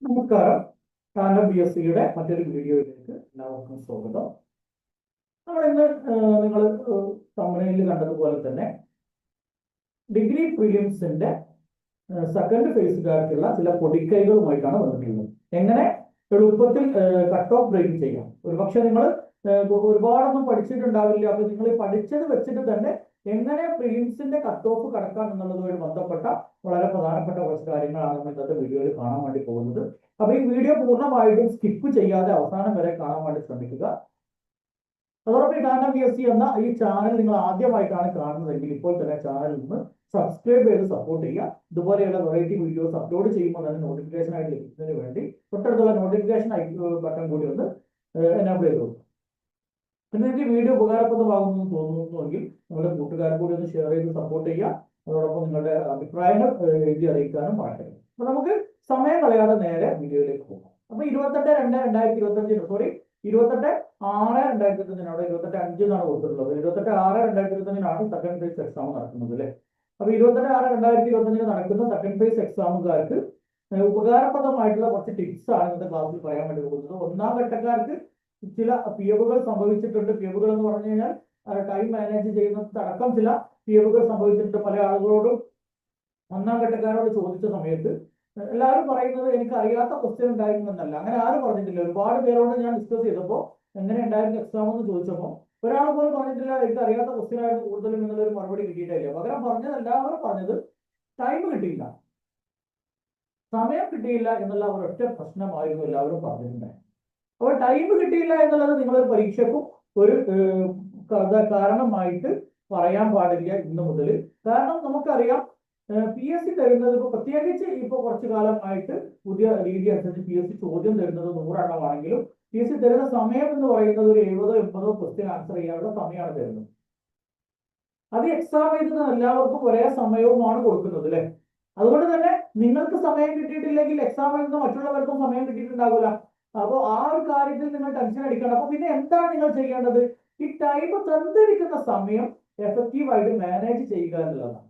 നമസ്കാരം. Tandem P S സിയുടെ മറ്റൊരു വീഡിയോയിലേക്ക് എല്ലാവർക്കും സ്വാഗതം. നമ്മൾ ഇന്ന് നിങ്ങൾ തമിഴിൽ കണ്ടതുപോലെ തന്നെ ഡിഗ്രി പ്രിലിംസിന്റെ സെക്കൻഡ് ഫേസുകാർക്കുള്ള ചില പൊടിക്കൈകളുമായിട്ടാണ് വന്നിട്ടുള്ളത്. എങ്ങനെ എളുപ്പത്തിൽ കട്ട് ഓഫ് ബ്രേക്ക് ചെയ്യാം. ഒരുപക്ഷെ നിങ്ങൾ ഒരുപാടൊന്നും പഠിച്ചിട്ടുണ്ടാവില്ല. അപ്പൊ നിങ്ങൾ പഠിച്ചത് വെച്ചിട്ട് തന്നെ എങ്ങനെ പ്രിലിംസിന്റെ കട്ട് ഓഫ് കടക്കാം എന്നുള്ളതുമായി ബന്ധപ്പെട്ട വളരെ പ്രധാനപ്പെട്ട കുറച്ച് കാര്യങ്ങളാണ് നമ്മൾ ഇന്നത്തെ വീഡിയോയിൽ കാണാൻ വേണ്ടി പോകുന്നത്. അപ്പൊ ഈ വീഡിയോ പൂർണ്ണമായിട്ടും സ്കിപ്പ് ചെയ്യാതെ അവസാനം വരെ കാണാൻ വേണ്ടി ശ്രമിക്കുക. അതോടൊപ്പം ടാൻഡം പി എസ് സി എന്ന ഈ ചാനൽ നിങ്ങൾ ആദ്യമായിട്ടാണ് കാണുന്നതെങ്കിൽ ഇപ്പോൾ തന്നെ ചാനൽ നിന്ന് സബ്സ്ക്രൈബ് ചെയ്ത് സപ്പോർട്ട് ചെയ്യുക. ഇതുപോലെയുള്ള വെറൈറ്റി വീഡിയോസ് അപ്ലോഡ് ചെയ്യുമ്പോൾ തന്നെ നോട്ടിഫിക്കേഷൻ ആയിട്ട് ലഭിക്കുന്നതിന് വേണ്ടി തൊട്ടടുത്തുള്ള നോട്ടിഫിക്കേഷൻ ബട്ടൺ കൂടി ഒന്ന് എനേബിൾ ചെയ്തു. പിന്നെ എനിക്ക് വീഡിയോ ഉപകാരപ്രദമാകുമെന്ന് തോന്നുന്നുവെങ്കിൽ നിങ്ങളുടെ കൂട്ടുകാരെ കൂടി ഒന്ന് ഷെയർ ചെയ്ത് സപ്പോർട്ട് ചെയ്യുക. അതോടൊപ്പം നിങ്ങളുടെ അഭിപ്രായങ്ങൾ എഴുതി അറിയിക്കാനും പാടില്ല. അപ്പൊ നമുക്ക് സമയം കളയാതെ നേരെ വീഡിയോയിലേക്ക് പോകാം. അപ്പൊ 28/2/2025 സോറി 28/6/2025 അവിടെ 28/5 എന്നാണ് കൊടുത്തിട്ടുള്ളത്. 28/6/2025 സെക്കൻഡ് ഫേസ് എക്സാം നടക്കുന്നത് അല്ലേ. അപ്പൊ 28/6/2025 നടക്കുന്ന സെക്കൻഡ് ഫേസ് എക്സാമുകാർക്ക് ഉപകാരപ്രദമായിട്ടുള്ള കുറച്ച് ടിപ്സ് ആണ് ഇന്നത്തെ ക്ലാസ്സിൽ പറയാൻ വേണ്ടി പോകുന്നത്. ഒന്നാം ഘട്ടക്കാർക്ക് ചില പിഴവുകൾ സംഭവിച്ചിട്ടുണ്ട്. പിഴവുകൾ എന്ന് പറഞ്ഞു കഴിഞ്ഞാൽ ടൈം മാനേജ് ചെയ്യുന്നതടക്കം ചില പിഴവുകൾ സംഭവിച്ചിട്ടുണ്ട്. പല ആളുകളോടും ഒന്നാം ഘട്ടക്കാരോട് ചോദിച്ച സമയത്ത് എല്ലാവരും പറയുന്നത് എനിക്ക് അറിയാത്ത ക്വസ്റ്റ്യൻ ഉണ്ടായിരുന്നു എന്നല്ല. അങ്ങനെ ആരും പറഞ്ഞിട്ടില്ല. ഒരുപാട് പേരോട് ഞാൻ ഡിസ്കസ് ചെയ്തപ്പോൾ എങ്ങനെ ഉണ്ടായിരുന്നു എക്സാം എന്ന് ചോദിച്ചപ്പോൾ ഒരാൾ പോലും പറഞ്ഞിട്ടില്ല എനിക്ക് അറിയാത്ത ക്വസ്റ്റ്യൻ ആയിരുന്നു കൂടുതലും എന്നുള്ളൊരു മറുപടി കിട്ടിയിട്ടില്ല. പകരം പറഞ്ഞത് എല്ലാവരും പറഞ്ഞത് ടൈം കിട്ടിയില്ല, സമയം കിട്ടിയില്ല എന്നുള്ള ഒരൊറ്റ പ്രശ്നമായിരുന്നു എല്ലാവരും പറഞ്ഞിട്ടുണ്ടായത്. അപ്പോൾ ടൈം കിട്ടിയില്ല എന്നുള്ളത് നിങ്ങളൊരു പരീക്ഷയ്ക്കും ഒരു കാരണമായിട്ട് പറയാൻ പാടില്ല ഇന്ന് മുതൽ. കാരണം നമുക്കറിയാം പി എസ് സി തരുന്നത് ഇപ്പൊ പ്രത്യേകിച്ച് ഇപ്പൊ കുറച്ചു കാലമായിട്ട് പുതിയ രീതി അനുസരിച്ച് പി എസ് സി ചോദ്യം തരുന്നത് 100 എണ്ണമാണെങ്കിലും പി എസ് സി തരുന്ന സമയം എന്ന് പറയുന്നത് ഒരു 70-80 ക്വസ്റ്റ്യൻ ആൻസർ ചെയ്യാനുള്ള സമയമാണ് തരുന്നത്. അത് എക്സാം എഴുതുന്ന എല്ലാവർക്കും ഒരേ സമയവുമാണ് കൊടുക്കുന്നത് അല്ലെ. അതുകൊണ്ട് തന്നെ നിങ്ങൾക്ക് സമയം കിട്ടിയിട്ടില്ലെങ്കിൽ എക്സാം എഴുതുന്ന മറ്റുള്ളവർക്കും സമയം കിട്ടിയിട്ടുണ്ടാവില്ല. അപ്പോൾ ആ ഒരു കാര്യത്തിൽ നിങ്ങൾ ടെൻഷൻ അടിക്കണം. അപ്പൊ പിന്നെ എന്താണ് നിങ്ങൾ ചെയ്യേണ്ടത്? ഈ ടൈം തന്നിരിക്കുന്ന സമയം എഫക്റ്റീവായിട്ട് മാനേജ് ചെയ്യുക എന്നുള്ളതാണ്.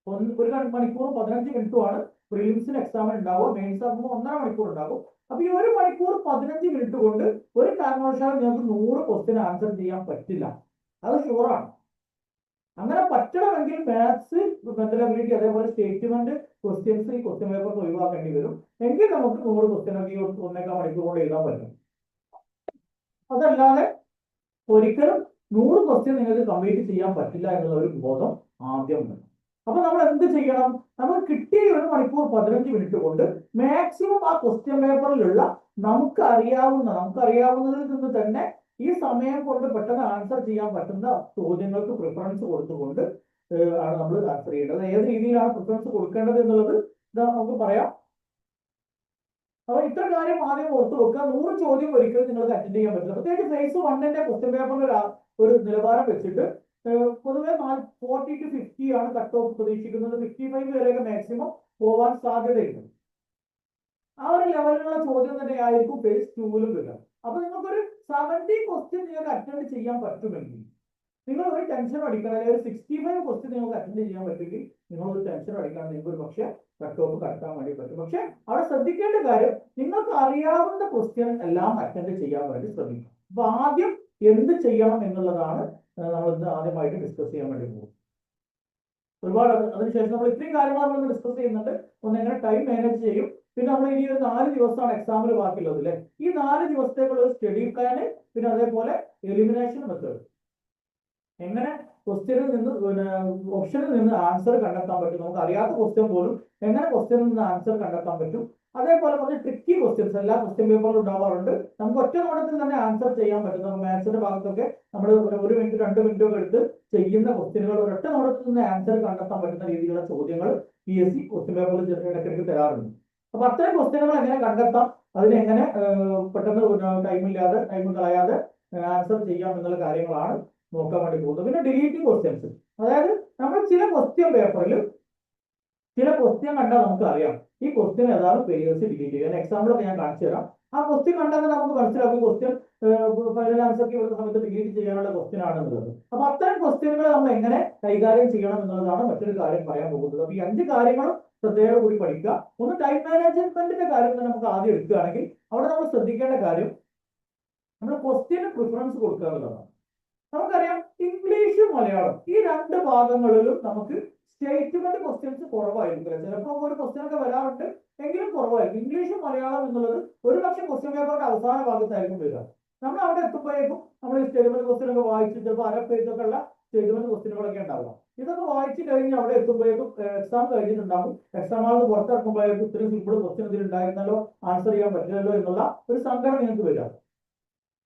ഒരു മണിക്കൂർ 15 മിനിറ്റുമാണ് പ്രിലിംസിന് എക്സാമിന് ഉണ്ടാവുക. മെയിൻസ് ആകുമ്പോൾ 1.5 മണിക്കൂർ ഉണ്ടാകും. അപ്പൊ ഈ 1 മണിക്കൂർ 15 മിനിറ്റ് കൊണ്ട് ഒരു കാരണവശാലും നിങ്ങൾക്ക് 100 ക്വസ്റ്റ്യൻ ആൻസർ ചെയ്യാൻ പറ്റില്ല. അത് ഷുവറാണ്. അങ്ങനെ പറ്റണമെങ്കിൽ മാത്സ്, മെത്തഡബിലിറ്റി, അതേപോലെ സ്റ്റേറ്റ്മെന്റ് ക്വസ്റ്റ്യൻസ് ഈ ക്വസ്റ്റ്യൻ പേപ്പർ ഒഴിവാക്കേണ്ടി വരും. എങ്കിൽ നമുക്ക് 100 ക്വസ്റ്റ്യൻ ഒക്കെ 1.25 മണിക്കൂർ കൊണ്ട് എഴുതാൻ പറ്റും. അതല്ലാതെ ഒരിക്കലും 100 ക്വസ്റ്റ്യൻ നിങ്ങൾക്ക് കംപ്ലീറ്റ് ചെയ്യാൻ പറ്റില്ല എന്നുള്ള ഒരു ബോധം ആദ്യം വേണം. അപ്പൊ നമ്മൾ എന്ത് ചെയ്യണം? നമ്മൾ കിട്ടിയ 1 മണിക്കൂർ 15 മിനിറ്റ് കൊണ്ട് മാക്സിമം ആ ക്വസ്റ്റ്യൻ പേപ്പറിലുള്ള നമുക്കറിയാവുന്നതിൽ നിന്ന് തന്നെ ഈ സമയം കൊണ്ട് പെട്ടെന്ന് ആൻസർ ചെയ്യാൻ പറ്റുന്ന ചോദ്യങ്ങൾക്ക് പ്രിഫറൻസ് കൊടുത്തുകൊണ്ട് ആണ് നമ്മൾ ആൻസർ ചെയ്യേണ്ടത്. ഏത് രീതിയിലാണ് പ്രിഫറൻസ് കൊടുക്കേണ്ടത് എന്നുള്ളത് നമുക്ക് പറയാം. അപ്പൊ ഇത്ര കാര്യം ആദ്യം ഓർത്തു വെക്കുക. 100 ചോദ്യം ഒരിക്കലും നിങ്ങൾക്ക് അറ്റൻഡ് ചെയ്യാൻ പറ്റില്ല. പ്രത്യേകിച്ച് ഫേസ് 1ന്റെ ക്വസ്റ്റ്യൻ പേപ്പറിൽ ഒരു നിലവാരം വെച്ചിട്ട് പൊതുവെ 40 to 50 ആണ് കട്ട് ഓഫ് പ്രതീക്ഷിക്കുന്നത്. 55 വരെയൊക്കെ മാക്സിമം പോവാൻ സാധ്യതയുണ്ട്. ആ ഒരു ലെവലിലുള്ള ചോദ്യം തന്നെ ആയിരിക്കും ഫേസ് 2-ലും വരിക. അപ്പൊ നിങ്ങൾക്കൊരു 70 ക്വസ്റ്റ്യൻ നിങ്ങൾക്ക് അറ്റൻഡ് ചെയ്യാൻ പറ്റുമെങ്കിൽ നിങ്ങൾ ഒരു ടെൻഷൻ അടിക്കണം. അല്ലെങ്കിൽ ഒരു 65 ക്വസ്റ്റ്യൻ നിങ്ങൾക്ക് അറ്റൻഡ് ചെയ്യാൻ പറ്റുമെങ്കിൽ നിങ്ങൾ ഒരു ടെൻഷൻ അടിക്കണം. നിങ്ങൾക്ക് ഒരു പക്ഷേ കട്ട് ഓഫ് കടക്കാൻ വേണ്ടി പറ്റും. പക്ഷെ അവിടെ ശ്രദ്ധിക്കേണ്ട കാര്യം നിങ്ങൾക്ക് അറിയാവുന്ന ക്വസ്റ്റ്യൻ എല്ലാം അറ്റൻഡ് ചെയ്യാൻ വേണ്ടി ശ്രമിക്കും. അപ്പൊ ആദ്യം എന്ത് ചെയ്യണം എന്നുള്ളതാണ് നമ്മൾ ഇന്ന് ആദ്യമായിട്ട് ഡിസ്കസ് ചെയ്യാൻ വേണ്ടി പോകും. ഒരുപാട് അതിനുശേഷം നമ്മൾ ഇത്രയും കാര്യങ്ങൾ നമ്മൾ ഡിസ്കസ് ചെയ്യുന്നുണ്ട്. ഒന്ന് എങ്ങനെ ടൈം മാനേജ് ചെയ്യും, പിന്നെ നമ്മൾ ഇനി ഒരു 4 ദിവസമാണ് എക്സാമിൽ ബാക്കിയുള്ളത് അല്ലെ. ഈ 4 ദിവസത്തേക്കുള്ള ഒരു സ്റ്റഡി പ്ലാന്, പിന്നെ അതേപോലെ എലിമിനേഷൻ മെത്തേഡ്, എങ്ങനെ ക്വസ്റ്റ്യനിൽ നിന്ന് ഓപ്ഷനിൽ നിന്ന് ആൻസർ കണ്ടെത്താൻ പറ്റും. നമുക്ക് അറിയാത്ത ക്വസ്റ്റ്യൻ പോലും എങ്ങനെ ക്വസ്റ്റ്യനിൽ നിന്ന് ആൻസർ കണ്ടെത്താൻ പറ്റും. അതേപോലെ കുറച്ച് ട്രിക്കി ക്വസ്റ്റ്യൻസ് എല്ലാ ക്വസ്റ്റ്യൻ പേപ്പറിലും ഉണ്ടാവാറുണ്ട്. നമുക്ക് ഒറ്റ നോട്ടത്തിൽ തന്നെ ആൻസർ ചെയ്യാൻ പറ്റും. മാത്സിന്റെ ഭാഗത്തൊക്കെ നമ്മൾ 1 മിനിറ്റ് 2 മിനിറ്റ് ഒക്കെ എടുത്ത് ചെയ്യുന്ന ക്വസ്റ്റ്യനുകൾ ഒരൊറ്റ നോട്ടത്തിൽ നിന്ന് ആൻസർ കണ്ടെത്താൻ പറ്റുന്ന രീതിയിലുള്ള ചോദ്യങ്ങൾ PSC ക്വസ്റ്റ്യൻ പേപ്പറിൽ ഇടയ്ക്കിടയ്ക്ക് തരാറുണ്ട്. അപ്പൊ അത്തരം ക്വസ്റ്റ്യനുകൾ എങ്ങനെ കണ്ടെത്താം, അതിനെങ്ങനെ പെട്ടെന്ന് ടൈം കളയാതെ ആൻസർ ചെയ്യാം എന്നുള്ള കാര്യങ്ങളാണ് നോക്കാൻ വേണ്ടി പോകുന്നത്. പിന്നെ ഡിലീറ്റിംഗ് ക്വസ്റ്റ്യൻസ്, അതായത് നമ്മൾ ചില ക്വസ്റ്റ്യൻ പേപ്പറിൽ ചില ക്വസ്റ്റ്യൻ കണ്ടാൽ നമുക്ക് അറിയാം ഈ ക്വസ്റ്റ്യൻ ഏതാണ് PSC ഡിലീറ്റ് ചെയ്യുക. എക്സാമ്പിളൊക്കെ ഞാൻ കാണിച്ചു തരാം. ആ ക്വസ്റ്റ്യൻ കണ്ടാൽ നമുക്ക് മനസ്സിലാക്കും ക്വസ്റ്റ്യൻ ഫൈനൽ ആൻസർക്ക് വരുന്ന സമയത്ത് ഡിലീറ്റ് ചെയ്യാനുള്ള ക്വസ്റ്റ്യൻ ആണെന്നുള്ളത്. അപ്പൊ അത്തരം ക്വസ്റ്റ്യനുകൾ നമ്മൾ എങ്ങനെ കൈകാര്യം ചെയ്യണം എന്നുള്ളതാണ് മറ്റൊരു കാര്യം പറയാൻ പോകുന്നത്. അപ്പൊ ഈ 5 കാര്യങ്ങളും ശ്രദ്ധയോടെ കൂടി പഠിക്കുക. ഒന്ന് ടൈം മാനേജ്മെന്റിന്റെ കാര്യം തന്നെ നമുക്ക് ആദ്യം എടുക്കുകയാണെങ്കിൽ അവിടെ നമ്മൾ ശ്രദ്ധിക്കേണ്ട കാര്യം നമ്മൾ ക്വസ്റ്റ്യന് പ്രിഫറൻസ് കൊടുക്കുക എന്നുള്ളതാണ്. നമുക്കറിയാം ഇംഗ്ലീഷ് മലയാളം ഈ 2 ഭാഗങ്ങളിലും നമുക്ക് സ്റ്റേറ്റ്മെന്റ് ക്വസ്റ്റ്യൻസ് കുറവായിരിക്കും. ചിലപ്പോൾ ഒരു ക്വസ്റ്റ്യൻ ഒക്കെ വരാറുണ്ട്, എങ്കിലും കുറവായിരിക്കും. ഇംഗ്ലീഷും മലയാളം എന്നുള്ളത് ഒരു പക്ഷേ ക്വസ്റ്റ്യൻ പേപ്പറിന്റെ അവസാന ഭാഗത്തായിരിക്കും വരിക. നമ്മൾ അവിടെ എത്തുമ്പോഴേക്കും നമ്മൾ ഈ സ്റ്റേറ്റ്മെന്റ് ക്വസ്റ്റ്യൻ ഒക്കെ വായിച്ച് ചിലപ്പോൾ അര പേജൊക്കെ ഉള്ള സ്റ്റേറ്റ്മെന്റ് ക്വസ്റ്റ്യനുകളൊക്കെ ഉണ്ടാവുക. ഇതൊക്കെ വായിച്ച് കഴിഞ്ഞ് അവിടെ എത്തുമ്പോഴേക്കും എക്സാം കഴിഞ്ഞിട്ടുണ്ടാകും. എക്സാം ഹാളിൽ പുറത്തിറക്കുമ്പോഴേക്കും ഇത്രയും സിമ്പിൾ ക്വസ്റ്റ്യൻ ഇതിൽ ഉണ്ടായിരുന്നല്ലോ, ആൻസർ ചെയ്യാൻ പറ്റില്ലല്ലോ എന്നുള്ള ഒരു സങ്കടം നിങ്ങൾക്ക് വരിക.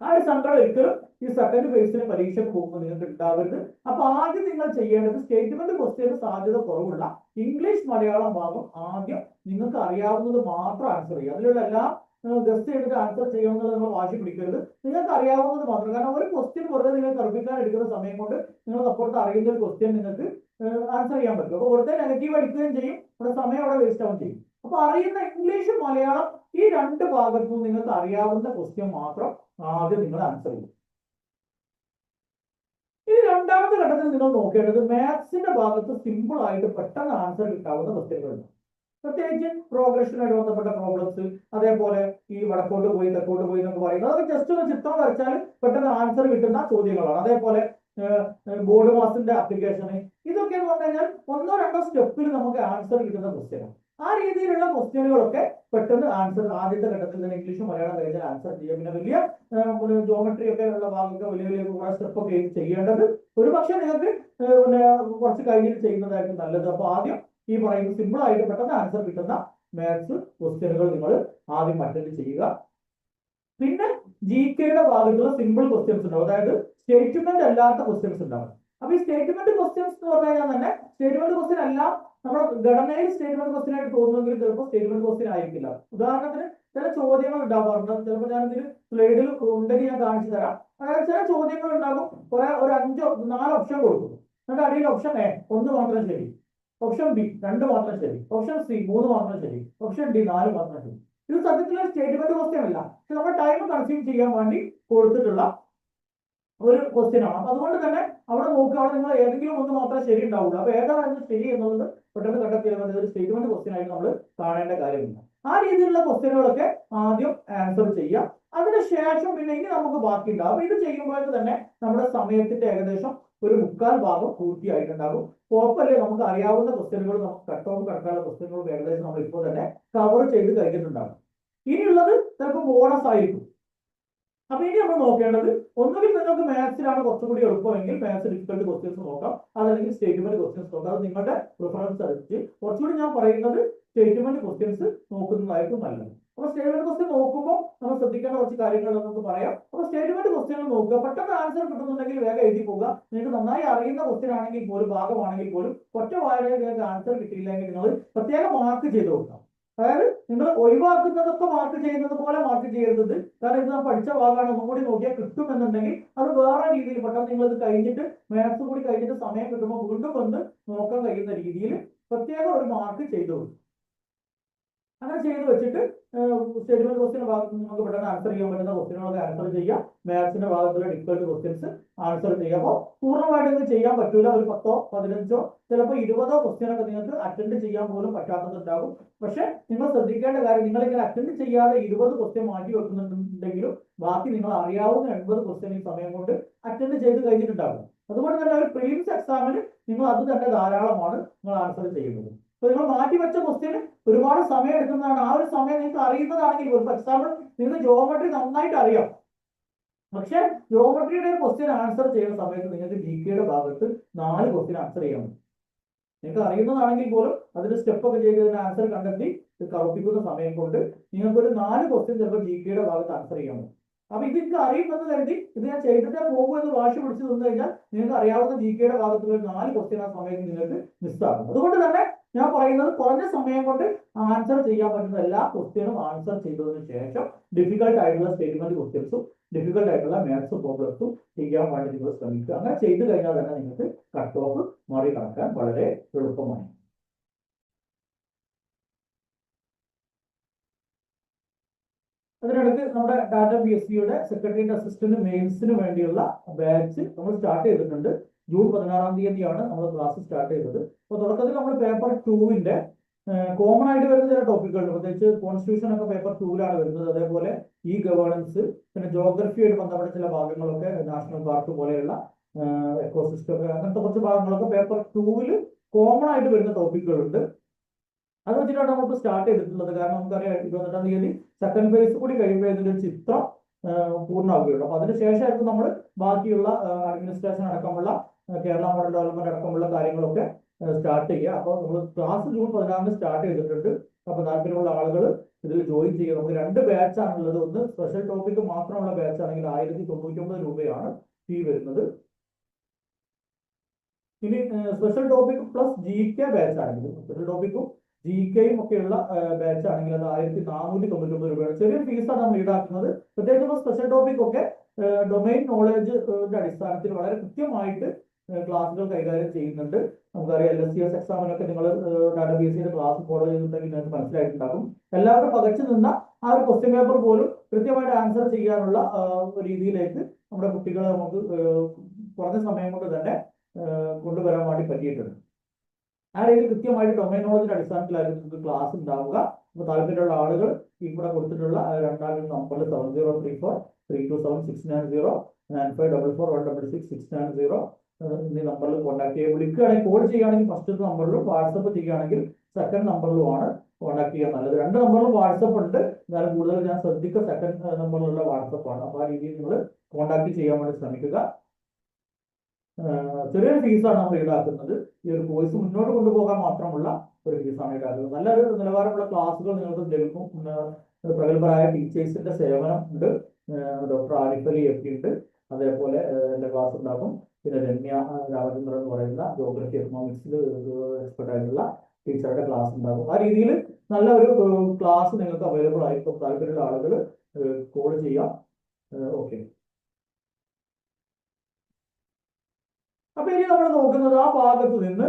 ആ ഒരു സങ്കടം ഒരിക്കലും ഈ സെക്കൻഡ് ഫേസിന് പരീക്ഷയ്ക്ക് പോകുമ്പോൾ നിങ്ങൾക്ക് ഉണ്ടാവരുത്. അപ്പൊ ആദ്യം നിങ്ങൾ ചെയ്യേണ്ടത് സ്റ്റേറ്റ്മെന്റ് ക്വസ്റ്റ്യന് സാധ്യത കുറവുള്ള ഇംഗ്ലീഷ് മലയാളം ഭാഗം ആദ്യം നിങ്ങൾക്ക് അറിയാവുന്നത് മാത്രം ആൻസർ ചെയ്യുക. അതിലുള്ള എല്ലാം ഗസ്റ്റ് ചെയ്തിട്ട് ആൻസർ ചെയ്യണമെന്ന് നിങ്ങൾ വാശി പിടിക്കരുത്. നിങ്ങൾക്ക് അറിയാവുന്നത് മാത്രം. കാരണം ഒരു ക്വസ്റ്റ്യൻ വെറുതെ നിങ്ങൾ കറുപ്പിക്കാൻ എടുക്കുന്ന സമയം കൊണ്ട് നിങ്ങൾക്ക് അപ്പുറത്ത് അറിയുന്ന ഒരു ക്വസ്റ്റ്യൻ നിങ്ങൾക്ക് ആൻസർ ചെയ്യാൻ പറ്റും. അപ്പൊ വെറുതെ നെഗറ്റീവ് അടിക്കുകയും ചെയ്യും, അവിടെ സമയം അവിടെ വേസ്റ്റ് ആവുകയും ചെയ്യും. അപ്പൊ അറിയുന്ന ഇംഗ്ലീഷ് മലയാളം ഈ 2 ഭാഗത്തും നിങ്ങൾക്ക് അറിയാവുന്ന ക്വസ്റ്റ്യൻ മാത്രം ആദ്യം നിങ്ങൾ ആൻസർ ചെയ്യും. ഇനി രണ്ടാമത്തെ ഘട്ടത്തിൽ നിങ്ങൾ നോക്കേണ്ടത് മാത്സിന്റെ ഭാഗത്ത് സിമ്പിൾ ആയിട്ട് പെട്ടെന്ന് ആൻസർ കിട്ടാവുന്ന ക്വസ്റ്റ്യനുകളുണ്ട്. പ്രത്യേകിച്ച് പ്രോഗ്രഷനുമായിട്ട് ബന്ധപ്പെട്ട പ്രോബ്ലംസ്, അതേപോലെ ഈ വടക്കോട്ട് പോയി തെക്കോട്ട് പോയി എന്നൊക്കെ പറയുന്നത് അതൊക്കെ ജസ്റ്റ് ഒന്ന് ചിത്രം വരച്ചാൽ പെട്ടെന്ന് ആൻസർ കിട്ടുന്ന ചോദ്യങ്ങളാണ്. അതേപോലെ ബോർഡ് മാസിന്റെ അപ്ലിക്കേഷൻ, ഇതൊക്കെ എന്ന് പറഞ്ഞു കഴിഞ്ഞാൽ 1-2 സ്റ്റെപ്പിൽ നമുക്ക് ആൻസർ കിട്ടുന്ന ക്വസ്റ്റ്യനാണ്. ആ രീതിയിലുള്ള ക്വസ്റ്റ്യനുകളൊക്കെ പെട്ടെന്ന് ആൻസർ ആദ്യത്തെ ഘട്ടത്തിൽ തന്നെ ഇംഗ്ലീഷും മലയാളം കഴിഞ്ഞാൽ ആൻസർ ചെയ്യാം. പിന്നെ വലിയ ജോമെട്രി ഒക്കെ ഉള്ള ഭാഗമൊക്കെ വലിയ വലിയ കുറെ സ്റ്റെപ്പ് ഒക്കെ ചെയ്യേണ്ടത് ഒരു പക്ഷേ നിങ്ങൾക്ക് പിന്നെ കുറച്ച് കഴിഞ്ഞിട്ട് ചെയ്യുന്നതായിരിക്കും നല്ലത്. അപ്പൊ ആദ്യം ഈ പറയുന്ന സിമ്പിൾ ആയിട്ട് പെട്ടെന്ന് ആൻസർ കിട്ടുന്ന മാത്സ് ക്വസ്റ്റ്യനുകൾ നിങ്ങൾ ആദ്യം അറ്റൻഡ് ചെയ്യുക. പിന്നെ GK-യുടെ ഭാഗത്തുള്ള സിമ്പിൾ ക്വസ്റ്റ്യൻസ് ഉണ്ടാവും, അതായത് സ്റ്റേറ്റ്മെന്റ് അല്ലാത്ത ക്വസ്റ്റ്യൻസ് ഉണ്ടാവും. അപ്പൊ ഈ സ്റ്റേറ്റ്മെന്റ് ക്വസ്റ്റ്യൻസ് എന്ന് പറഞ്ഞു കഴിഞ്ഞാൽ തന്നെ സ്റ്റേറ്റ്മെന്റ് ക്വസ്റ്റ്യൻ എല്ലാം നമ്മുടെ ഘടനയിൽ സ്റ്റേറ്റ്മെന്റ് ക്വസ്റ്റ്യൻ ആയിട്ട് തോന്നുമെങ്കിൽ ചിലപ്പോൾ സ്റ്റേറ്റ്മെന്റ് ക്വസ്റ്റ്യൻ ആയിരിക്കില്ല. ഉദാഹരണത്തിന് ചില ചോദ്യങ്ങൾ ഉണ്ടാവാറുണ്ട്. ചിലപ്പോൾ ഞാൻ ഇതിൽ സ്ലൈഡിൽ ഉണ്ടെങ്കിൽ ഞാൻ കാണിച്ചു തരാം. അതായത് ചില ചോദ്യങ്ങൾ ഉണ്ടാകും, ഒരു 5-4 ഓപ്ഷൻ കൊടുക്കും. എന്നിട്ട് അടിയിൽ ഓപ്ഷൻ A 1 മാത്രം ശരി, ഓപ്ഷൻ B 2 മാത്രം ശരി, ഓപ്ഷൻ C 3 മാത്രം ശരി, ഓപ്ഷൻ D 4 മാത്രം ശരി. ഇത് സത്യത്തിൽ സ്റ്റേറ്റ്മെന്റ് ക്വസ്റ്റ്യൻ അല്ല, പക്ഷെ നമ്മുടെ ടൈം കൺസ്യൂം ചെയ്യാൻ വേണ്ടി കൊടുത്തിട്ടുള്ള ഒരു ക്വസ്റ്റ്യൻ ആണ്. അപ്പൊ അതുകൊണ്ട് തന്നെ അവിടെ നോക്കുക, അവിടെ നിങ്ങൾ ഏതെങ്കിലും ഒന്ന് മാത്രമേ ശരി ഉണ്ടാവുള്ളൂ. അപ്പൊ ഏതാണ് ശരി എന്നുള്ളത് പെട്ടെന്ന് കണ്ടെത്തിയാൽ ഒരു സ്റ്റേറ്റ്മെന്റ് ക്വസ്റ്റ്യൻ ആയിട്ട് നമ്മൾ കാണേണ്ട കാര്യമില്ല. ആ രീതിയിലുള്ള ക്വസ്റ്റ്യനുകളൊക്കെ ആദ്യം ആൻസർ ചെയ്യാം. അതിനുശേഷം പിന്നെ ഇനി നമുക്ക് ബാക്കിയുണ്ടാവും. അപ്പൊ ഇത് ചെയ്യുമ്പോഴേക്ക് തന്നെ നമ്മുടെ സമയത്തിന്റെ ഏകദേശം ഒരു 1/4 ഭാഗം പൂർത്തിയായിട്ടുണ്ടാകും. കുഴപ്പമില്ലേ, നമുക്ക് അറിയാവുന്ന ക്വസ്റ്റ്യനുകൾ, നമുക്ക് കട്ട് ഓഫ് കടക്കാനുള്ള ക്വസ്റ്റ്യനുകൾ ഏകദേശം നമ്മൾ ഇപ്പോൾ തന്നെ കവർ ചെയ്ത് കഴിഞ്ഞിട്ടുണ്ടാകും. ഇനിയുള്ളത് ചിലപ്പോൾ ബോണസ് ആയിരിക്കും. അപ്പൊ ഇനി നമ്മൾ നോക്കേണ്ടത് ഒന്നുകിൽ നിങ്ങൾക്ക് മാത്സിലാണ് കുറച്ചുകൂടി എളുപ്പമെങ്കിൽ മാത്സ് ഡിഫിക്കൽട്ട് ക്വസ്റ്റ്യൻസ് നോക്കാം, അതല്ലെങ്കിൽ സ്റ്റേറ്റ്മെന്റ് ക്വസ്റ്റ്യൻസ് നോക്കാം. അത് നിങ്ങളുടെ പ്രിഫറൻസ് അനുസരിച്ച് കുറച്ചുകൂടി ഞാൻ പറയുന്നത് സ്റ്റേറ്റ്മെന്റ് ക്വസ്റ്റ്യൻസ് നോക്കുന്നതായിരിക്കും നല്ലത്. അപ്പൊ സ്റ്റേറ്റ്മെന്റ് ക്വസ്റ്റ്യൻ നോക്കുമ്പോൾ നമ്മൾ ശ്രദ്ധിക്കേണ്ട കുറച്ച് കാര്യങ്ങൾ നമുക്ക് പറയാം. അപ്പൊ സ്റ്റേറ്റ്മെന്റ് ക്വസ്റ്റ്യൻ നോക്കുക, പെട്ടെന്ന് ആൻസർ കിട്ടുന്നുണ്ടെങ്കിൽ വേഗം എഴുതി പോകുക. നിങ്ങൾക്ക് നന്നായി അറിയുന്ന ക്വസ്റ്റ്യൻ ആണെങ്കിൽ പോലും, ഭാഗമാണെങ്കിൽ പോലും ഒറ്റ വായനയിൽ നിങ്ങൾക്ക് ആൻസർ കിട്ടിയില്ലെങ്കിൽ നിങ്ങൾ പ്രത്യേകം മാർക്ക് ചെയ്ത് കൊടുക്കാം. അതായത് നിങ്ങൾ ഒഴിവാക്കുന്നതൊക്കെ മാർക്ക് ചെയ്യുന്നത് പോലെ മാർക്ക് ചെയ്യരുത്. കാരണം ഇത് പഠിച്ച ഭാഗമാണ്, ഒന്നും കൂടി നോക്കിയാൽ കിട്ടുമെന്നുണ്ടെങ്കിൽ അത് വേറെ രീതിയിൽ പെട്ടെന്ന് നിങ്ങൾ ഇത് കഴിഞ്ഞിട്ട് മാത്സ് കൂടി കഴിഞ്ഞിട്ട് സമയം കിട്ടുമ്പോൾ വീണ്ടും വന്ന് നോക്കാൻ കഴിയുന്ന രീതിയിൽ പ്രത്യേകം ഒരു മാർക്ക് ചെയ്തു കൊടുക്കും. അങ്ങനെ ചെയ്ത് വെച്ചിട്ട് സ്റ്റേറ്റ്മെന്റ് ക്വസ്റ്റ്യൻ ഭാഗത്ത് നമുക്ക് പെട്ടെന്ന് ആൻസർ ചെയ്യാൻ പറ്റുന്ന ക്വസ്റ്റ്യനുകളൊക്കെ ആൻസർ ചെയ്യാം. മാത്സിന്റെ ഭാഗത്തുള്ള ഡിഫിക്കൽട്ട് ക്വസ്റ്റ്യൻസ് ആൻസർ ചെയ്യുമ്പോൾ പൂർണ്ണമായിട്ട് ചെയ്യാൻ പറ്റൂല. ഒരു 10ഓ 15ഓ ചിലപ്പോൾ 20ഓ ക്വസ്റ്റ്യനൊക്കെ നിങ്ങൾക്ക് അറ്റൻഡ് ചെയ്യാൻ പോലും പറ്റാത്തതുണ്ടാകും. പക്ഷെ നിങ്ങൾ ശ്രദ്ധിക്കേണ്ട കാര്യം, നിങ്ങൾ ഇങ്ങനെ അറ്റൻഡ് ചെയ്യാതെ 20 ക്വസ്റ്റ്യൻ മാറ്റി വെക്കുന്നുണ്ടെങ്കിലും ബാക്കി നിങ്ങൾ അറിയാവുന്ന 80 ക്വസ്റ്റ്യൻ ഈ സമയം കൊണ്ട് അറ്റൻഡ് ചെയ്ത് കഴിഞ്ഞിട്ടുണ്ടാകും. അതുകൊണ്ട് തന്നെ ഒരു പ്രിലിംസ് എക്സാമിന് നിങ്ങൾ അത് തന്നെ ധാരാളമാണ് നിങ്ങൾ ആൻസർ ചെയ്യുന്നത്. അപ്പൊ നിങ്ങൾ മാറ്റി വെച്ച ക്വസ്റ്റ്യന് ഒരുപാട് സമയം എടുക്കുന്നതാണ്. ആ ഒരു സമയം നിങ്ങൾക്ക് അറിയുന്നതാണെങ്കിൽ, ഫോർ എക്സാമ്പിൾ നിങ്ങൾക്ക് ജോമെട്രി നന്നായിട്ട് അറിയാം, പക്ഷെ ജോമെട്രിയുടെ ക്വസ്റ്റ്യൻ ആൻസർ ചെയ്യുന്ന സമയത്ത് നിങ്ങൾക്ക് GK-യുടെ ഭാഗത്ത് 4 ക്വസ്റ്റ്യൻ ആൻസർ ചെയ്യാൻ പറ്റും. നിങ്ങൾക്ക് അറിയുന്നതാണെങ്കിൽ പോലും അതിന്റെ സ്റ്റെപ്പ് ഒക്കെ ചെയ്ത് ആൻസർ കണ്ടെത്തി കറുപ്പിക്കുന്ന സമയം കൊണ്ട് നിങ്ങൾക്ക് ഒരു 4 ക്വസ്റ്റ്യൻ ചിലപ്പോൾ GK-യുടെ ഭാഗത്ത് ആൻസർ ചെയ്യാൻ പറ്റും. അപ്പൊ ഇത് എനിക്ക് അറിയുമെന്ന് കരുതി ഇത് ഞാൻ ചെയ്തിട്ടേ പോകും എന്ന് വാശി പിടിച്ചു നിന്ന് കഴിഞ്ഞാൽ നിങ്ങൾക്ക് അറിയാവുന്ന GK-യുടെ ഭാഗത്തുള്ള 4 ക്വസ്റ്റ്യൻ ആ സമയത്ത് നിങ്ങൾക്ക് മിസ്സാകും. അതുകൊണ്ട് തന്നെ ഞാൻ പറയുന്നത് കുറഞ്ഞ സമയം കൊണ്ട് ആൻസർ ചെയ്യാൻ പറ്റുന്ന എല്ലാ ക്വസ്റ്റ്യനും ആൻസർ ചെയ്തതിനു ശേഷം ഡിഫിക്കൽട്ട് ആയിട്ടുള്ള സ്റ്റേറ്റ്മെന്റ് ക്വസ്റ്റ്യൻസും ഡിഫിക്കൽട്ട് ആയിട്ടുള്ള മാത്സ് പ്രോബ്ലംസും ചെയ്യാൻ വേണ്ടി നിങ്ങൾ ശ്രമിക്കുക. അങ്ങനെ ചെയ്തു കഴിഞ്ഞാൽ തന്നെ നിങ്ങൾക്ക് കട്ട് ഓഫ് മറികടക്കാൻ വളരെ എളുപ്പമായി. അതിനിടയ്ക്ക് നമ്മുടെ ടാറ്റ PSCയുടെ സെക്രട്ടേറിയറ്റ് അസിസ്റ്റന്റ് മെയിൻസിന് വേണ്ടിയുള്ള ബാച്ച് നമ്മൾ സ്റ്റാർട്ട് ചെയ്തിട്ടുണ്ട്. ജൂൺ 16 തീയതിയാണ് നമ്മൾ ക്ലാസ് സ്റ്റാർട്ട് ചെയ്തത്. അപ്പോൾ തുടക്കത്തിൽ നമ്മൾ പേപ്പർ 2വിന്റെ കോമൺ ആയിട്ട് വരുന്ന ചില ടോപ്പിക്കുകളുണ്ട്. പ്രത്യേകിച്ച് കോൺസ്റ്റിറ്റ്യൂഷൻ ഒക്കെ പേപ്പർ 2ലാണ് വരുന്നത്. അതേപോലെ ഗവേണൻസ്, പിന്നെ ജോഗ്രഫിയായിട്ട് ബന്ധപ്പെട്ട ചില ഭാഗങ്ങളൊക്കെ, നാഷണൽ പാർക്ക് പോലെയുള്ള എക്കോസിസ്റ്റം അങ്ങനത്തെ കുറച്ച് ഭാഗങ്ങളൊക്കെ പേപ്പർ 2വിൽ കോമൺ ആയിട്ട് വരുന്ന ടോപ്പിക്കുകളുണ്ട്. അത് വെച്ചിട്ടാണ് നമുക്ക് സ്റ്റാർട്ട് ചെയ്തിട്ടുള്ളത്. കാരണം നമുക്കറിയാം 28-ാം തീയതി സെക്കൻഡ് ഫേസ് കൂടി കഴിയുമ്പോൾ ഇതിന്റെ ഒരു ചിത്രം പൂർണ്ണമാവുകയുള്ളൂ. അപ്പൊ അതിനുശേഷമായിരുന്നു നമ്മൾ ബാക്കിയുള്ള അഡ്മിനിസ്ട്രേഷൻ അടക്കമുള്ള കേരള മോഡൽ ഡെവലപ്മെന്റ് അടക്കമുള്ള കാര്യങ്ങളൊക്കെ സ്റ്റാർട്ട് ചെയ്യുക. അപ്പോൾ നമ്മൾ ക്ലാസ് ജൂൺ 16 സ്റ്റാർട്ട് ചെയ്തിട്ടുണ്ട്. അപ്പൊ താല്പര്യമുള്ള ആളുകൾ ഇതിൽ ജോയിൻ ചെയ്യുക. നമുക്ക് 2 ബാച്ചാണുള്ളത്. ഒന്ന് സ്പെഷ്യൽ ടോപ്പിക് മാത്രമുള്ള ബാച്ച് ആണെങ്കിൽ 1099 രൂപയാണ് ഫീ വരുന്നത്. ഇനി special topic plus GK batch ആണെങ്കിൽ, സ്പെഷ്യൽ ടോപ്പിക്കും GKയും ഒക്കെയുള്ള ബാച്ച് ആണെങ്കിൽ അത് 1499 രൂപയാണ്. ചെറിയൊരു ഫീസാണ് നമ്മൾ ഈടാക്കുന്നത്. പ്രത്യേകിച്ച് സ്പെഷ്യൽ ടോപ്പിക് ഒക്കെ ഡൊമൈൻ നോളജിന്റെ അടിസ്ഥാനത്തിൽ വളരെ കൃത്യമായിട്ട് ക്ലാസ്സുകൾ കൈകാര്യം ചെയ്യുന്നുണ്ട്. നമുക്കറിയാം LSCS എക്സാമിനൊക്കെ നിങ്ങൾ ടാറ്റ PSCയുടെ ക്ലാസ് ഫോളോ ചെയ്തിട്ടുണ്ടെങ്കിൽ നിങ്ങൾക്ക് മനസ്സിലായിട്ടുണ്ടാകും. എല്ലാവരും പകച്ചു നിന്ന ആ ഒരു ക്വസ്റ്റ്യൻ പേപ്പർ പോലും കൃത്യമായിട്ട് ആൻസർ ചെയ്യാനുള്ള രീതിയിലേക്ക് നമ്മുടെ കുട്ടികളെ നമുക്ക് കുറഞ്ഞ സമയം കൊണ്ട് തന്നെ കൊണ്ടുവരാൻ വേണ്ടി പറ്റിയിട്ടുണ്ട്. ആ രീതിയിൽ കൃത്യമായിട്ട് ഡൊമൈൻ നോളജിന്റെ അടിസ്ഥാനത്തിലായിരിക്കും നിങ്ങൾക്ക് ക്ലാസ് ഉണ്ടാവുക. അപ്പോൾ താല്പര്യമുള്ള ആളുകൾ ഇവിടെ കൊടുത്തിട്ടുള്ള രണ്ടാം നമ്പറിൽ 7034327690 9544166690 എന്നീ നമ്പറിൽ കോൺടാക്ട് ചെയ്യുക. വിളിക്കുകയാണെങ്കിൽ കോൾ ചെയ്യുകയാണെങ്കിൽ ഫസ്റ്റ് നമ്പറിലും വാട്സപ്പ് ചെയ്യുകയാണെങ്കിൽ സെക്കൻഡ് നമ്പറിലുമാണ് കോൺടാക്ട് ചെയ്യാൻ നല്ലത്. 2 നമ്പറിലും വാട്സപ്പ് ഉണ്ട്. എന്നാലും കൂടുതൽ ഞാൻ ശ്രദ്ധിക്കുക സെക്കൻഡ് നമ്പറിലുള്ള വാട്സപ്പാണ്. അപ്പോൾ ആ രീതിയിൽ നിങ്ങൾ കോൺടാക്ട് ചെയ്യാൻ വേണ്ടി ശ്രമിക്കുക. ചെറിയൊരു ഫീസാണ് നമ്മൾ ഈടാക്കുന്നത്. ഈ ഒരു കോഴ്സ് മുന്നോട്ട് കൊണ്ടുപോകാൻ മാത്രമുള്ള ഒരു ഫീസാണ് ഈടാക്കുന്നത്. നല്ലൊരു നിലവാരമുള്ള ക്ലാസ്സുകൾ നിങ്ങൾക്ക് ലഭിക്കും. പ്രഗത്ഭരായ ടീച്ചേഴ്സിന്റെ സേവനം ഉണ്ട്. ഡോക്ടർ ആരിഫ് അലി FP ഉണ്ട്. അതേപോലെ എൻ്റെ ക്ലാസ് ഉണ്ടാകും. പിന്നെ രമ്യ രാമചന്ദ്രൻ എന്ന് പറയുന്ന ജോഗ്രഫി എക്കണോമിക്സിൽ എക്സ്പെർട്ട് ആയിട്ടുള്ള ടീച്ചറുടെ ക്ലാസ് ഉണ്ടാകും. ആ രീതിയിൽ നല്ല ഒരു ക്ലാസ് നിങ്ങൾക്ക് അവൈലബിൾ ആയിരിക്കും. താല്പര്യമുള്ള ആളുകൾ കോൾ ചെയ്യാം. ഓക്കെ. അപ്പൊ ഇനി നമ്മൾ നോക്കുന്നത് ആ ഭാഗത്ത് നിന്ന്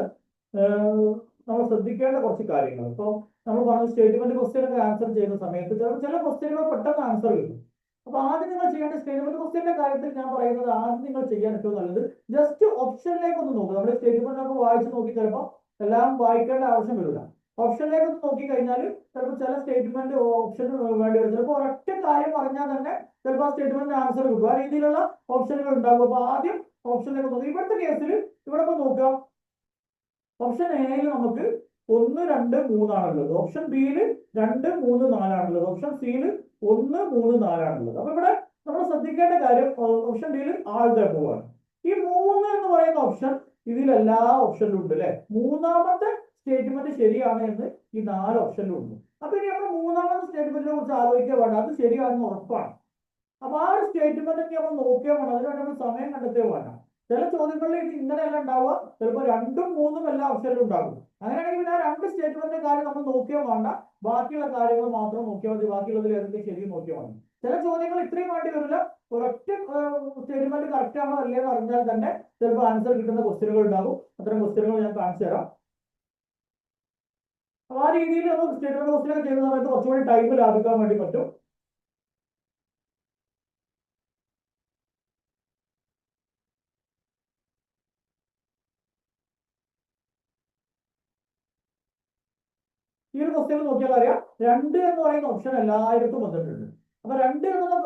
നമ്മൾ ശ്രദ്ധിക്കേണ്ട കുറച്ച് കാര്യങ്ങൾ. ഇപ്പോൾ നമ്മൾ പറഞ്ഞ സ്റ്റേറ്റ്മെന്റ് ക്വസ്റ്റ്യനൊക്കെ ആൻസർ ചെയ്യുന്ന സമയത്ത് ചില ക്വസ്റ്റ്യനുകൾ പെട്ടെന്ന് ആൻസർ കിട്ടും. അപ്പൊ ആദ്യം നിങ്ങൾ ചെയ്യേണ്ട സ്റ്റേറ്റ്മെന്റ് ക്വസ്റ്റ്യന്റെ കാര്യത്തിൽ ഞാൻ പറയുന്നത് ആദ്യം നിങ്ങൾ ചെയ്യാൻ ഏറ്റവും നല്ലത് ജസ്റ്റ് ഓപ്ഷനിലേക്ക് ഒന്ന് നോക്കുക. നമ്മുടെ സ്റ്റേറ്റ്മെന്റ് ഒക്കെ വായിച്ച് നോക്കി ചിലപ്പോൾ എല്ലാം വായിക്കേണ്ട ആവശ്യം വരില്ല. ഓപ്ഷനിലേക്ക് ഒന്ന് നോക്കി കഴിഞ്ഞാൽ ചിലപ്പോൾ ചില സ്റ്റേറ്റ്മെന്റ് ഓപ്ഷൻ വേണ്ടി വരും. ചിലപ്പോൾ ഒരൊറ്റ കാര്യം പറഞ്ഞാൽ തന്നെ ചിലപ്പോൾ ആ സ്റ്റേറ്റ്മെന്റ് ആൻസർ കിട്ടും. ആ രീതിയിലുള്ള ഓപ്ഷനുകൾ ഉണ്ടാകും. അപ്പൊ ആദ്യം ഓപ്ഷനിലേക്ക് നോക്കുക. ഇവിടുത്തെ കേസിൽ ഇവിടെ ഇപ്പൊ നോക്കാം. ഓപ്ഷൻ എയിൽ നമുക്ക് 1, 2, 3 ആണുള്ളത്. ഓപ്ഷൻ ബിയിൽ 2, 3, 4 ആണുള്ളത്. ഓപ്ഷൻ സിയിൽ 1, 3, 4 ആണുള്ളത്. അപ്പൊ ഇവിടെ നമ്മൾ ശ്രദ്ധിക്കേണ്ട കാര്യം ഓപ്ഷൻ ഡിയിൽ ആളുടെ പോവാണ്. ഈ 3 എന്ന് പറയുന്ന ഓപ്ഷൻ ഇതിൽ എല്ലാ ഓപ്ഷനിലും ഉണ്ട് അല്ലെ. മൂന്നാമത്തെ സ്റ്റേറ്റ്മെന്റ് ശരിയാണ് എന്ന് ഈ 4 ഓപ്ഷനിലും ഉണ്ട്. അപ്പൊ ഇനി നമ്മൾ മൂന്നാമത്തെ സ്റ്റേറ്റ്മെന്റിനെ കുറിച്ച് ആലോചിക്കാൻ വേണ്ട, അത് ശരിയാണെന്ന് ഉറപ്പാണ്. അപ്പൊ ആ ഒരു സ്റ്റേറ്റ്മെന്റ് നമ്മൾ നോക്കിയാൽ വേണം. അതിനുവേണ്ടി നമ്മൾ സമയം കണ്ടെത്തിയാൽ വേണം. ചില ചോദ്യങ്ങളിൽ ഇത് ഇങ്ങനെയല്ല ഉണ്ടാവുക. ചിലപ്പോൾ 2ഉം 3ഉം എല്ലാ ഓപ്ഷനിലും ഉണ്ടാകും. അങ്ങനെയാണെങ്കിൽ പിന്നെ ആ 2 സ്റ്റേറ്റ്മെന്റിന്റെ കാര്യം നമ്മൾ നോക്കിയാൽ വേണ്ട, ബാക്കിയുള്ള കാര്യങ്ങൾ മാത്രം നോക്കിയാൽ മതി. ബാക്കിയുള്ളതിൽ ഏതൊക്കെ ശരി നോക്കിയാൽ മതി. ചില ചോദ്യങ്ങൾ ഇത്രയും വേണ്ടി വരില്ല. ഒരൊറ്റ സ്റ്റേറ്റ്മെന്റ് കറക്റ്റ് ആണോ അല്ലേന്ന് അറിഞ്ഞാൽ തന്നെ ചിലപ്പോൾ ആൻസർ കിട്ടുന്ന ക്വസ്റ്റ്യനുകൾ ഉണ്ടാകും. അത്തരം ക്വസ്റ്റ്യനുകൾ ഞാൻ കാണിച്ചു തരാം. അപ്പൊ ആ രീതിയിൽ നമുക്ക് സ്റ്റേറ്റ്മെന്റ് ക്വസ്റ്റ്യൻ ഒക്കെ ചെയ്യുന്ന സമയത്ത് കുറച്ചുകൂടി ടൈം ലാഭിക്കാൻ വേണ്ടി പറ്റും. ഈ ഒരു ക്വസ്റ്റ്യൻ നോക്കിയാൽ അറിയാം 2 എന്ന് പറയുന്ന ഓപ്ഷൻ എല്ലായിടത്തും വന്നിട്ടുണ്ട്. അപ്പൊ 2 എന്നുള്ള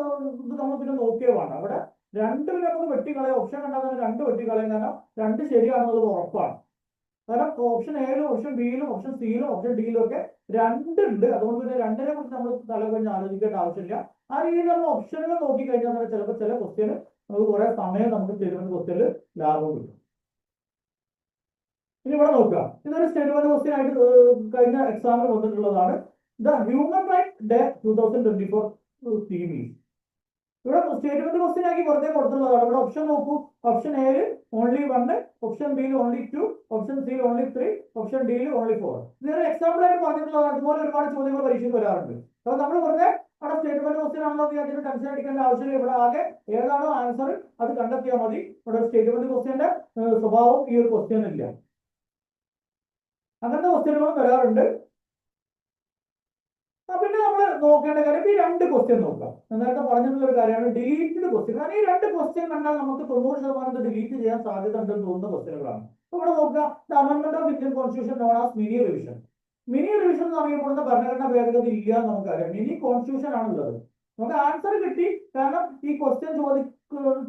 ഇത് നമ്മൾ പിന്നെ നോക്കിയേ വേണം. അവിടെ 2 നമുക്ക് വെട്ടിക്കളയാം. ഓപ്ഷൻ കണ്ടാൽ തന്നെ 2 വെട്ടിക്കളയാം. കാരണം 2 ശരിയാണെന്നുള്ളത് ഉറപ്പാണ്. കാരണം ഓപ്ഷൻ എയിലും ഓപ്ഷൻ ബിയിലും ഓപ്ഷൻ സിയിലും ഓപ്ഷൻ ഡിയിലും ഒക്കെ 2 ഉണ്ട്. അതുകൊണ്ട് പിന്നെ 2നെ കുറിച്ച് നമ്മൾ തലകുറിച്ച് ആലോചിക്കേണ്ട ആവശ്യമില്ല. ആ രീതിയിൽ നമ്മൾ ഓപ്ഷനുകൾ നോക്കി കഴിഞ്ഞാൽ തന്നെ ചിലപ്പോൾ ചില ക്വസ്റ്റ്യന് നമുക്ക് കുറെ സമയം നമുക്ക് സ്റ്റേറ്റ്മെന്റ് ക്വസ്റ്റ്യനിൽ ലാഭം കിട്ടും. ഇനി ഇവിടെ നോക്കുക. ഇതൊരു സ്റ്റേറ്റ്മെന്റ് ക്വസ്റ്റ്യൻ ആയിട്ട് കഴിഞ്ഞ എക്സാമിന് വന്നിട്ടുള്ളതാണ്. ദ ഹ്യൂമൻ റൈറ്റ് ഡേ 2024 തീം. ഇവിടെ സ്റ്റേറ്റ്മെന്റ് ക്വസ്റ്റ്യൻ ആക്കി വെറുതെ കൊടുത്തുള്ളതാണ്. ഇവിടെ ഓപ്ഷൻ നോക്കൂ. ഓപ്ഷൻ എയിൽ ഓൺലി 1, ഓപ്ഷൻ ബിയിൽ ഓൺലി 2, ഓപ്ഷൻ സിയിൽ ഓൺലി 3, ഓപ്ഷൻ ഡിയിൽ ഓൺലി 4. ഇതൊരു എക്സാമ്പിൾ ആയിട്ട് പറഞ്ഞിട്ടുള്ളതാണ്. അതുപോലെ ഒരുപാട് ചോദ്യങ്ങൾ പരീക്ഷയ്ക്ക് വരാറുണ്ട്. അപ്പൊ നമ്മൾ വെറുതെ അവിടെ സ്റ്റേറ്റ്മെന്റ് ക്വസ്റ്റ്യൻ ആണല്ലോ വിചാരിച്ചിട്ട് ടെൻഷൻ അടിക്കേണ്ട ആവശ്യമില്ല. ഇവിടെ ആകെ ഏതാണോ ആൻസർ അത് കണ്ടെത്തിയാൽ മതി. ഇവിടെ സ്റ്റേറ്റ്മെന്റ് ക്വസ്റ്റ്യന്റെ സ്വഭാവം ഈ ഒരു ക്വസ്റ്റ്യൻ ഇല്ല. അങ്ങനത്തെ ക്വസ്റ്റ്യനുകളും വരാറുണ്ട്. പിന്നെ നമ്മൾ നോക്കേണ്ട കാര്യം ഈ രണ്ട് ക്വസ്റ്റ്യൻ നോക്കാം. നേരത്തെ പറഞ്ഞിട്ടുള്ള ഒരു കാര്യമാണ് ഡിലീറ്റഡ് ക്വസ്റ്റ്യൻ. കാരണം ഈ രണ്ട് ക്വസ്റ്റ്യൻ കണ്ടാൽ നമുക്ക് 90% ഡിലീറ്റ് ചെയ്യാൻ സാധ്യത ഉണ്ടെന്ന് തോന്നുന്ന ക്വസ്റ്റ്യനുകളാണ്. ഇവിടെ നോക്കുക, ദ അമെൻമെന്റ് of Indian constitution known as mini revision. Mini revision എന്ന് അറിയപ്പെടുന്ന ഭരണഘടനാ ഭേദഗതി ഇല്ല എന്ന് നമുക്കറിയാം. മിനി കോൺസ്റ്റിറ്റ്യൂഷൻ ആണുള്ളത്. നമുക്ക് ആൻസർ കിട്ടി. കാരണം ഈ ക്വസ്റ്റ്യൻ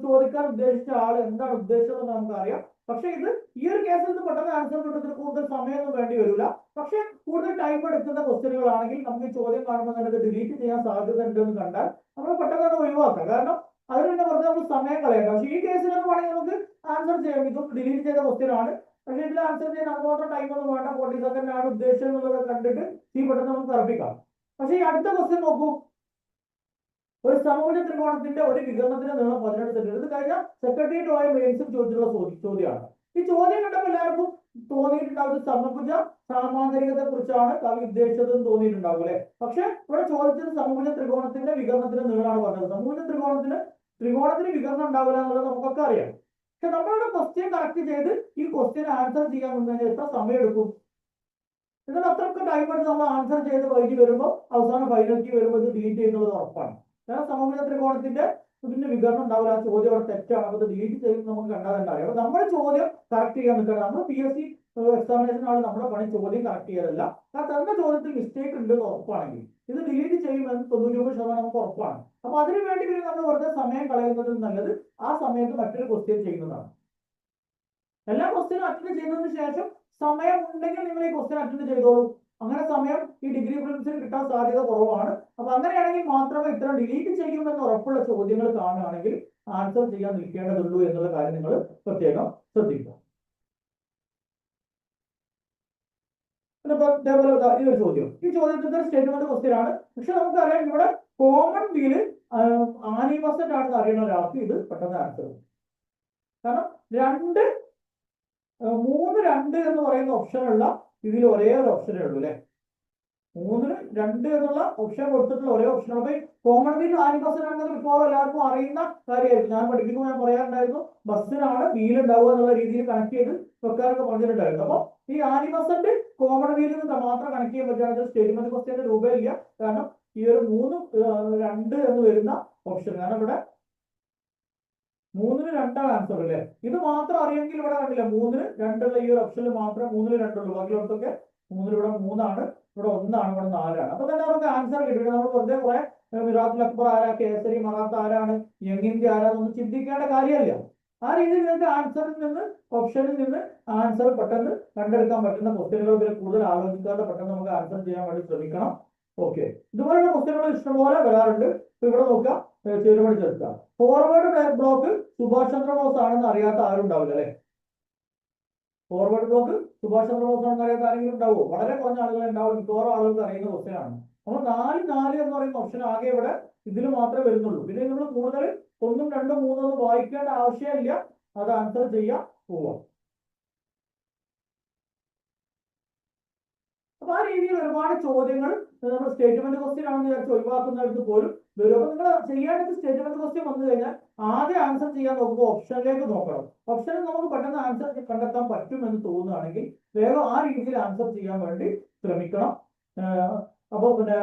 ചോദിക്കാൻ ഉദ്ദേശിച്ച ആൾ എന്താണ് ഉദ്ദേശിച്ചതെന്ന് നമുക്കറിയാം. പക്ഷെ ഇത് ഈ ഒരു കേസിൽ ഇത് പെട്ടെന്ന് ആൻസർ കിട്ടുന്നതിന് കൂടുതൽ സമയമൊന്നും വേണ്ടി വരില്ല. പക്ഷെ കൂടുതൽ ടൈം എടുക്കുന്ന ക്വസ്റ്റ്യനുകളാണെങ്കിൽ നമുക്ക് ഈ ചോദ്യം കാണുമ്പോൾ തന്നെ ഇത് ഡിലീറ്റ് ചെയ്യാൻ സാധ്യത ഉണ്ടെന്ന് കണ്ടാൽ നമ്മൾ പെട്ടെന്ന് അത് ഒഴിവാക്കാം. കാരണം അതിന് തന്നെ പറഞ്ഞാൽ നമുക്ക് സമയം കളയാം. പക്ഷെ ഈ കേസിലൊക്കെ വേണമെങ്കിൽ നമുക്ക് ആൻസർ ചെയ്യാം. ഇത് ഡിലീറ്റ് ചെയ്ത ക്വസ്റ്റ്യൻ ആണ്. പക്ഷെ ഇതിൽ ആൻസർ ചെയ്യാൻ അതുമാത്രം ടൈം ഒന്നും വേണ്ട. 40 സെക്കൻഡ് ആണ് ഉദ്ദേശം എന്നുള്ളത് കണ്ടിട്ട് ഈ പെട്ടെന്ന് നമുക്ക് ഉറപ്പിക്കാം. പക്ഷെ ഈ അടുത്ത ക്വസ്റ്റ്യൻ നോക്കൂ. ഒരു സമഭുജ ത്രികോണത്തിന്റെ ഒരു വികരണത്തിന്റെ നീളം 18 സെന്റിമീറ്റർ. ഇത് കഴിഞ്ഞ സെക്രട്ടേറിയറ്റ് ഓയ മെയിൻസും ചോദിച്ചിട്ടുള്ള ചോദ്യമാണ്. ഈ ചോദ്യം കണ്ടപ്പോൾ എല്ലാവർക്കും തോന്നിയിട്ടുണ്ടാവും സമഭുജ സാമാന്തരികത്തെ കുറിച്ചാണ് കവി ഉദ്ദേശിച്ചതെന്ന് തോന്നിയിട്ടുണ്ടാവും അല്ലെ. പക്ഷെ ഇവിടെ ചോദിച്ചത് സമഭുജ ത്രികോണത്തിന്റെ വികരണത്തിന്റെ നീളമാണ് പറഞ്ഞത്. സമഭുജ ത്രികോണത്തിന് വികരണം ഉണ്ടാവില്ല എന്നുള്ളത് നമുക്കൊക്കെ അറിയാം. പക്ഷെ നമ്മളുടെ ക്വസ്റ്റ്യൻ കറക്റ്റ് ചെയ്ത് ഈ ക്വസ്റ്റ്യൻ ആൻസർ ചെയ്യാൻ വന്നതിന് എത്ര സമയം എടുക്കും? ഇതിന് അത്രയ്ക്ക് ടൈം എടുത്ത് നമ്മൾ ആൻസർ ചെയ്ത് വൈകി വരുമ്പോൾ അവസാനം ഫൈനൽക്ക് വരുമ്പോൾ ഇത് ഡിലീറ്റ് ചെയ്യുന്നത് ഉറപ്പാണ്. കാരണം സമഭുജ ത്രികോണത്തിന്റെ ഇതിന്റെ വികരണം ഉണ്ടാവില്ല. ആ ചോദ്യം അവിടെ തെറ്റാണ്. അപ്പോൾ ഡിലീറ്റ് ചെയ്യുന്നത് നമുക്ക് കണ്ടാൽ ഉണ്ടാവില്ല. അപ്പൊ നമ്മുടെ ചോദ്യം കറക്റ്റ് ചെയ്യാൻ നിൽക്കണം. നമ്മൾ PSC എക്സാമിനേഷൻ ആണ് നമ്മുടെ പണി ചോദ്യം കറക്റ്റ് ചെയ്യാറില്ല. കാരണം തന്ന ചോദ്യത്തിൽ മിസ്റ്റേക്ക് ഉണ്ട് എന്ന് ഉറപ്പാണെങ്കിൽ ഇത് ഡിലീറ്റ് ചെയ്യുമെന്ന് 99% നമുക്ക് ഉറപ്പാണ്. അപ്പൊ അതിനു വേണ്ടി പിന്നെ നമ്മൾ വെറുതെ സമയം കളയുന്നതിൽ നല്ലത് ആ സമയത്ത് മറ്റൊരു ക്വസ്റ്റ്യൻ ചെയ്യുന്നതാണ്. എല്ലാ ക്വസ്റ്റ്യനും അറ്റൻഡ് ചെയ്തതിനു ശേഷം സമയം ഉണ്ടെങ്കിൽ നിങ്ങൾ ഈ ക്വസ്റ്റ്യൻ അറ്റൻഡ് ചെയ്തോളൂ. അങ്ങനെ സമയം ഈ ഡിഗ്രി പ്രിലിംസിന് കിട്ടാൻ സാധ്യത കുറവാണ്. അപ്പൊ അങ്ങനെയാണെങ്കിൽ മാത്രമേ ഇത്തരം ഡിലീറ്റ് ചെയ്യുമെന്ന് ഉറപ്പുള്ള ചോദ്യങ്ങൾ കാണുകയാണെങ്കിൽ ആൻസർ ചെയ്യാൻ നിൽക്കേണ്ടതുള്ളൂ എന്നുള്ള കാര്യം നിങ്ങൾ പ്രത്യേകം ശ്രദ്ധിക്കുക. ഈ ഒരു ചോദ്യം, ഈ ചോദ്യത്തിന്റെ സ്റ്റേറ്റ്മെന്റ് ക്വസ്റ്റ്യൻ ആണ്. പക്ഷെ നമുക്കറിയാം ഇവിടെ കോമൺ ബിയിൽ ആനിമസെന്റ് ആണെന്ന് അറിയുന്ന ഒരാൾക്ക് ഇത് പെട്ടെന്ന് ആൻസർ. കാരണം 3, 2 എന്ന് പറയുന്ന ഓപ്ഷനുള്ള ഇതിൽ ഒരേ ഒരു ഓപ്ഷനേ ഉള്ളൂ അല്ലെ. 3, 2 എന്നുള്ള ഓപ്ഷൻ കൊടുത്തിട്ടുള്ള ഒരേ ഓപ്ഷൻ. അപ്പൊ കോമൺ ബിയിൽ 5% ആണെന്ന് ഇപ്പോൾ എല്ലാവർക്കും അറിയുന്ന കാര്യമായിരുന്നു. ഞാൻ പഠിപ്പിക്കുമ്പോൾ ഞാൻ പറയാറുണ്ടായിരുന്നു ബസ്സിനാണ് വീൽ ഉണ്ടാവുക എന്നുള്ള രീതിയിൽ കണക്ട് ചെയ്ത് വെക്കാനൊക്കെ പറഞ്ഞിട്ടുണ്ടായിരുന്നു. അപ്പൊ ഈ 5% കോമൺ വീലിൽ നിന്ന് മാത്രം കണക്ട് ചെയ്യാൻ പറ്റുകയാണെങ്കിൽ സ്റ്റേറ്റ്മെന്റ് ക്വസ്റ്റ്യന്റെ രൂപയില്ല. കാരണം ഈ ഒരു 3, 2 എന്ന് വരുന്ന ഓപ്ഷൻ, കാരണം ഇവിടെ 3-ന് 2 ആൻസർ അല്ലേ. ഇത് മാത്രം അറിയെങ്കിൽ ഇവിടെ കണ്ടില്ല 3-ന് 2 ഈ ഒരു ഓപ്ഷനിൽ മാത്രമേ 3-ന് 2 ഉള്ളൂ. ബാക്കിയുള്ളതൊക്കെ 3-ന് ഇവിടെ 3 ആണ്, ഇവിടെ 1 ആണ്, ഇവിടെ 4 ആണ്. അപ്പൊ തന്നെ നമുക്ക് ആൻസർ കിട്ടും. നമ്മൾ വെറുതെ കുറെ മിറാത്തുൽ അക്ബർ ആരാ, കേസരി മറാത്ത ആരാണ്, യങ്ങിന്റെ ആരാന്നൊന്നും ചിന്തിക്കേണ്ട കാര്യമല്ല. ആ രീതിയിൽ നിങ്ങൾക്ക് ആൻസറിൽ നിന്ന് ഓപ്ഷനിൽ നിന്ന് ആൻസർ പെട്ടെന്ന് കണ്ടെടുക്കാൻ പറ്റുന്ന ക്വസ്റ്റ്യനുകൾ പിന്നെ കൂടുതൽ ആലോചിക്കാതെ പെട്ടെന്ന് നമുക്ക് ആൻസർ ചെയ്യാൻ വേണ്ടി ശ്രമിക്കണം. ഓക്കെ, ഇതുപോലുള്ള ക്വസ്റ്റ്യനുകൾ ഇഷ്ടംപോലെ വരാറുണ്ട്. ഇവിടെ നോക്കാം, ചേരുവടി ചേർക്കുക. ഫോർവേഡ് ബ്ലോക്ക് സുഭാഷ് ചന്ദ്രബോസ് ആണെന്ന് അറിയാത്ത ആരും ഉണ്ടാവില്ല അല്ലെ. ഫോർവേഡ് ബ്ലോക്ക് സുഭാഷ് ചന്ദ്രബോസ് ആണെന്ന് അറിയാത്ത ആരെങ്കിലും ഉണ്ടാവുമോ? വളരെ കുറഞ്ഞ ആളുകൾ ഉണ്ടാവും. മിക്കവാറും ആളുകൾക്ക് അറിയുന്ന ക്വസ്റ്റ്യൻ ആണ്. അപ്പോൾ 4 എന്ന് പറയുന്ന ഓപ്ഷൻ ആകെ ഇവിടെ ഇതിൽ മാത്രമേ വരുന്നുള്ളൂ. പിന്നെ നമ്മൾ കൂടുതൽ 1, 2, 3 ഒന്നും വായിക്കേണ്ട ആവശ്യമില്ല. അത് ആൻസർ ചെയ്യാൻ പോവാം. അപ്പൊ ആ രീതിയിൽ ഒരുപാട് ചോദ്യങ്ങൾ നമ്മൾ സ്റ്റേറ്റ്മെന്റ് ക്വസ്റ്റ്യൻ ആണെന്ന് വിചാരിച്ച് ഒഴിവാക്കുന്നിടത്ത് പോലും വരും. അപ്പൊ നിങ്ങൾ ചെയ്യേണ്ടത് സ്റ്റേറ്റ്മെന്റ് ക്വസ്റ്റ്യൻ വന്നു കഴിഞ്ഞാൽ ആദ്യം ആൻസർ ചെയ്യാൻ നോക്കുമ്പോൾ ഓപ്ഷനിലേക്ക് നോക്കണം. ഓപ്ഷനിൽ നമുക്ക് പെട്ടെന്ന് ആൻസർ കണ്ടെത്താൻ പറ്റുമെന്ന് തോന്നുകയാണെങ്കിൽ വേഗം ആ രീതിയിൽ ആൻസർ ചെയ്യാൻ വേണ്ടി ശ്രമിക്കണം. അപ്പോൾ പിന്നെ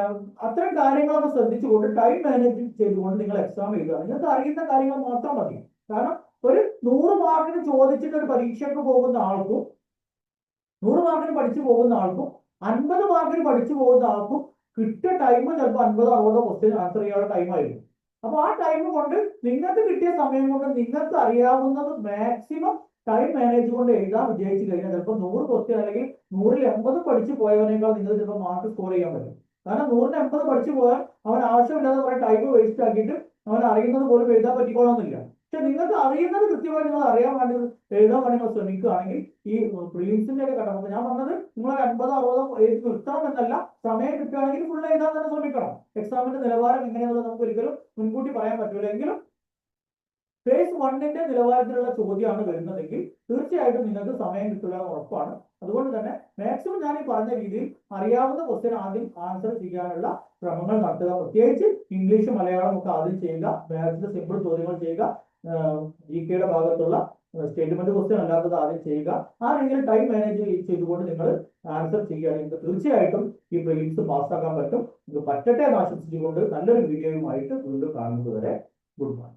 അത്തരം കാര്യങ്ങളൊക്കെ ശ്രദ്ധിച്ചുകൊണ്ട് ടൈം മാനേജ് ചെയ്തുകൊണ്ട് നിങ്ങൾ എക്സാം എഴുതുക. നിങ്ങൾക്ക് അറിയുന്ന കാര്യങ്ങൾ മാത്രം മതി. കാരണം ഒരു 100 മാർക്കിന് ചോദിച്ചിട്ട് ഒരു പരീക്ഷയ്ക്ക് പോകുന്ന ആൾക്കും 100 മാർക്കിന് പഠിച്ചു പോകുന്ന ആൾക്കും 50 മാർക്കിന് പഠിച്ചു പോകുന്ന ആൾക്കും കിട്ടിയ ടൈം ചിലപ്പോൾ 50-60 ക്വസ്റ്റ്യൻ ആൻസർ ചെയ്യാനുള്ള ടൈമായിരുന്നു. അപ്പൊ ആ ടൈം കൊണ്ട് നിങ്ങൾക്ക് കിട്ടിയ സമയം കൊണ്ട് നിങ്ങൾക്ക് അറിയാവുന്നത് മാക്സിമം ടൈം മാനേജ് കൊണ്ട് എഴുതാൻ വിജയിച്ചു കഴിഞ്ഞാൽ ചിലപ്പോൾ 100 ക്വസ്റ്റ്യൻ അല്ലെങ്കിൽ 100-ൽ 80 പഠിച്ചു പോയവനേക്കാൾ നിങ്ങൾ ചിലപ്പോൾ മാർക്ക് സ്കോർ ചെയ്യാൻ പറ്റും. കാരണം 100-ന് 80 പഠിച്ചു പോയാൽ അവൻ ആവശ്യമില്ലാതെ കുറെ ടൈം വേസ്റ്റ് ആക്കിയിട്ട് അവൻ അറിയുന്നത് പോലും എഴുതാൻ പറ്റിക്കോളണമെന്നില്ല. പക്ഷെ നിങ്ങൾക്ക് അറിയുന്നത് കൃത്യമായി നിങ്ങൾ അറിയാൻ വേണ്ടി എഴുതാൻ വേണ്ടി നിങ്ങൾ ശ്രമിക്കുകയാണെങ്കിൽ ഈ പ്രിലിംസിന്റെ ഒക്കെ ഘട്ടം ഞാൻ പറഞ്ഞത് നിങ്ങൾ 50-60 എഴുതി നിർത്തണം എന്നല്ല, സമയം കിട്ടുകയാണെങ്കിൽ ഫുൾ എഴുതാൻ തന്നെ ശ്രമിക്കണം. എക്സാമിന്റെ നിലവാരം എങ്ങനെയാണെന്ന് നമുക്ക് ഒരിക്കലും മുൻകൂട്ടി പറയാൻ പറ്റില്ല. എങ്കിലും ഫേസ് 1-ന്റെ നിലവാരത്തിലുള്ള ചോദ്യമാണ് വരുന്നതെങ്കിൽ തീർച്ചയായിട്ടും നിങ്ങൾക്ക് സമയം കിട്ടുക ഉറപ്പാണ്. അതുകൊണ്ട് തന്നെ മാക്സിമം ഞാൻ ഈ പറഞ്ഞ രീതിയിൽ അറിയാവുന്ന ക്വസ്റ്റ്യൻ ആദ്യം ആൻസർ ചെയ്യാനുള്ള ശ്രമങ്ങൾ നടത്തുക. പ്രത്യേകിച്ച് ഇംഗ്ലീഷ്, മലയാളം ഒക്കെ ആദ്യം ചെയ്യുക. മാത്സിന്റെ സിമ്പിൾ ചോദ്യങ്ങൾ ചെയ്യുക. GK ഭാഗത്തുള്ള സ്റ്റേറ്റ്മെന്റ് ക്വസ്റ്റ്യൻ അല്ലാത്തത് ആദ്യം ചെയ്യുക. ആ രീതിയിൽ ടൈം മാനേജ് ചെയ്തുകൊണ്ട് നിങ്ങൾ ആൻസർ ചെയ്യുകയാണെങ്കിൽ തീർച്ചയായിട്ടും ഈ പ്രിലിംസ് പാസ്സാക്കാൻ പറ്റും. ഇത് പറ്റട്ടെ എന്ന് ആശംസിച്ചുകൊണ്ട് നല്ലൊരു വീഡിയോയുമായിട്ട് വീണ്ടും കാണുന്നത് വരെ ഗുഡ് ബൈ.